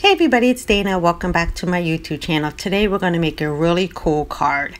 Hey everybody, it's Dana. Welcome back to my YouTube channel. Today we're going to make a really cool card.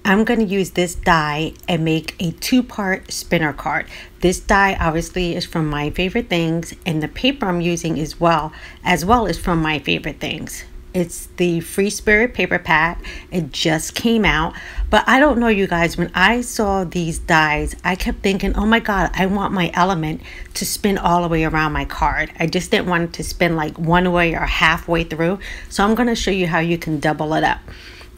I'm going to use this die and make a two-part spinner card. This die obviously is from My Favorite Things, and the paper I'm using as well is from My Favorite Things. It's the Free Spirit paper pad. It just came out, but I don't know, you guys, when I saw these dies, I kept thinking, oh my god, I want my element to spin all the way around my card. I just didn't want it to spin like one way or halfway through, so I'm going to show you how you can double it up.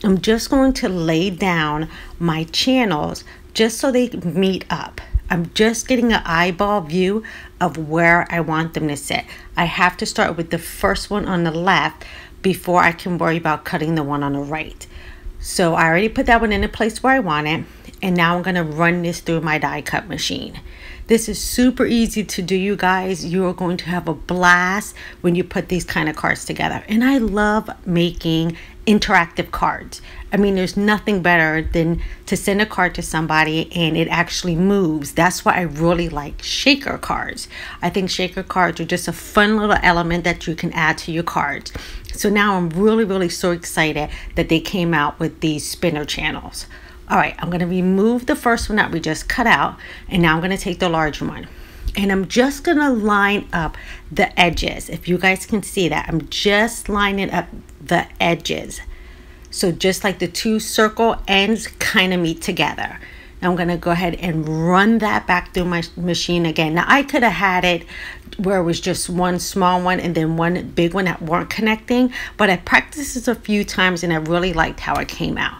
I'm just going to lay down my channels just so they meet up. I'm just getting an eyeball view of where I want them to sit. I have to start with the first one on the left before I can worry about cutting the one on the right. So I already put that one in the place where I want it, and now I'm going to run this through my die cut machine. This is super easy to do, you guys. You are going to have a blast when you put these kind of cards together. And I love making interactive cards. I mean, there's nothing better than to send a card to somebody and it actually moves. That's why I really like shaker cards. I think shaker cards are just a fun little element that you can add to your cards. So now I'm really so excited that they came out with these spinner channels. All right, I'm going to remove the first one that we just cut out, and now I'm going to take the large one. And I'm just going to line up the edges. If you guys can see that, I'm just lining up the edges. So just like the two circle ends kind of meet together. Now I'm going to go ahead and run that back through my machine again. Now I could have had it where it was just one small one and then one big one that weren't connecting, but I practiced this a few times and I really liked how it came out.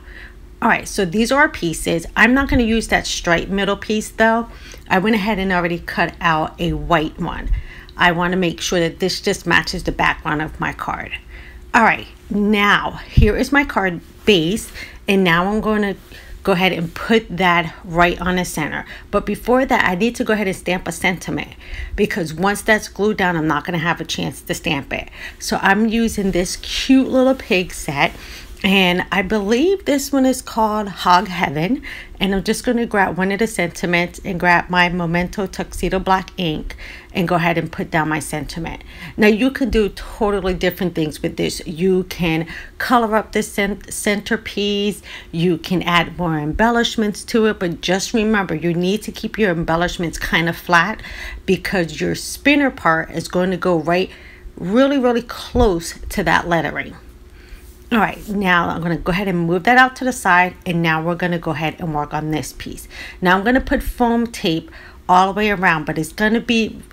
All right, so these are our pieces. I'm not going to use that straight middle piece though. I went ahead and already cut out a white one. I want to make sure that this just matches the background of my card. All right, now here is my card base, and now I'm going to go ahead and put that right on the center. But before that, I need to go ahead and stamp a sentiment, because once that's glued down, I'm not going to have a chance to stamp it. So I'm using this cute little pig set. And I believe this one is called Hog Heaven. And I'm just going to grab one of the sentiments and grab my Memento Tuxedo Black ink and go ahead and put down my sentiment. Now you can do totally different things with this. You can color up the centerpiece. You can add more embellishments to it. But just remember, you need to keep your embellishments kind of flat, because your spinner part is going to go really close to that lettering. All right, now I'm going to go ahead and move that out to the side, and now we're going to go ahead and work on this piece. Now I'm going to put foam tape all the way around, but it's going to be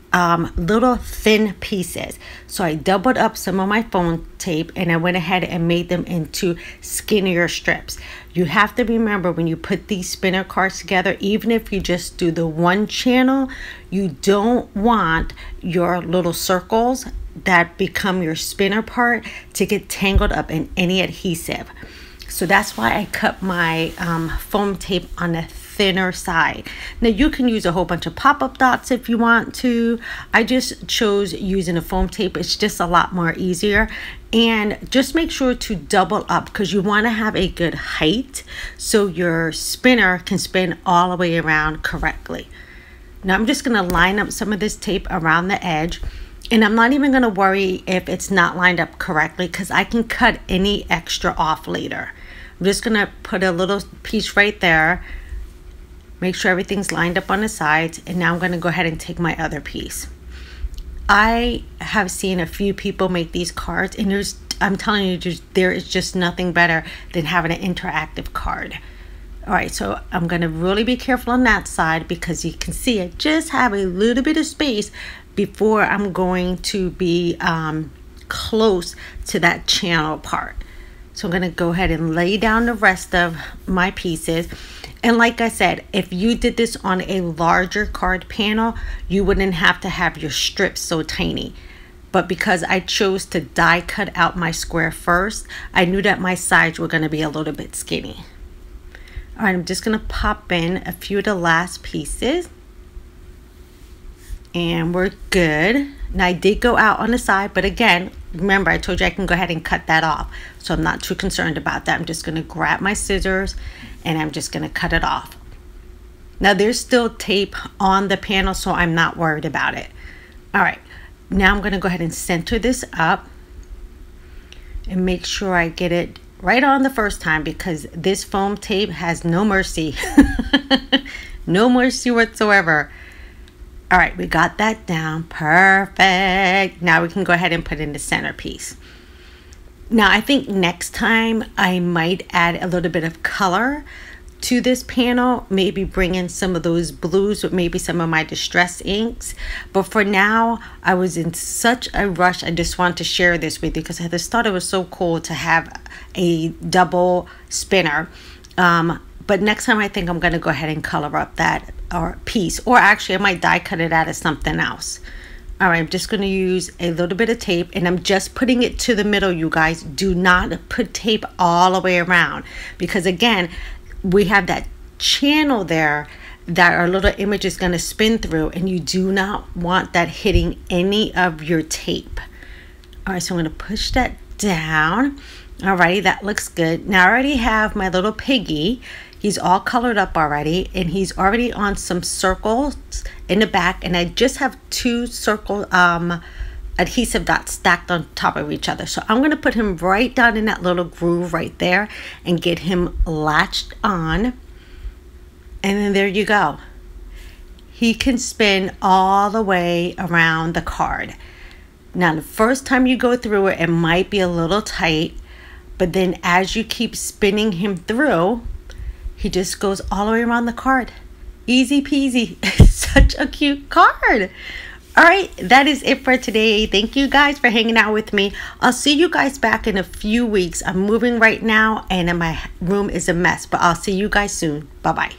little thin pieces. So I doubled up some of my foam tape and I went ahead and made them into skinnier strips. You have to remember, when you put these spinner cards together, even if you just do the one channel, you don't want your little circles that become your spinner part to get tangled up in any adhesive. So that's why I cut my foam tape on the thinner side. Now you can use a whole bunch of pop-up dots if you want to. I just chose using a foam tape. It's just a lot more easier. And just make sure to double up, because you want to have a good height so your spinner can spin all the way around correctly. Now I'm just going to line up some of this tape around the edge. And I'm not even going to worry if it's not lined up correctly, because I can cut any extra off later. I'm just going to put a little piece right there. Make sure everything's lined up on the sides. And now I'm going to go ahead and take my other piece. I have seen a few people make these cards, and I'm telling you, there is just nothing better than having an interactive card. All right, so I'm going to really be careful on that side, because you can see I just have a little bit of space before I'm going to be close to that channel part. So I'm going to go ahead and lay down the rest of my pieces. And like I said, if you did this on a larger card panel, you wouldn't have to have your strips so tiny. But because I chose to die cut out my square first, I knew that my sides were going to be a little bit skinny. All right, I'm just going to pop in a few of the last pieces. And we're good. Now I did go out on the side, but again, remember I told you I can go ahead and cut that off. So I'm not too concerned about that. I'm just going to grab my scissors and I'm just going to cut it off. Now there's still tape on the panel, so I'm not worried about it. All right, now I'm going to go ahead and center this up. and make sure I get it right on the first time, because this foam tape has no mercy. No mercy whatsoever. All right, we got that down. Perfect. Now we can go ahead and put in the centerpiece. Now I think next time I might add a little bit of color to this panel, maybe bring in some of those blues with maybe some of my distress inks. But for now, I was in such a rush. I just wanted to share this with you because I just thought it was so cool to have a double spinner. But next time I think I'm going to go ahead and color up that piece, or actually I might die cut it out as something else. All right, I'm just going to use a little bit of tape, and I'm just putting it to the middle, you guys. Do not put tape all the way around, because again, we have that channel there that our little image is going to spin through, and you do not want that hitting any of your tape. All right, so I'm going to push that down. Alrighty, that looks good. Now I already have my little piggy. He's all colored up already, and he's already on some circles in the back, and I just have 2 circle adhesive dots stacked on top of each other. So I'm going to put him right down in that little groove right there and get him latched on. And then there you go. He can spin all the way around the card. Now the first time you go through it, it might be a little tight, but then as you keep spinning him through, he just goes all the way around the card. Easy peasy. Such a cute card. All right, that is it for today. Thank you guys for hanging out with me. I'll see you guys back in a few weeks. I'm moving right now and my room is a mess, but I'll see you guys soon. Bye-bye.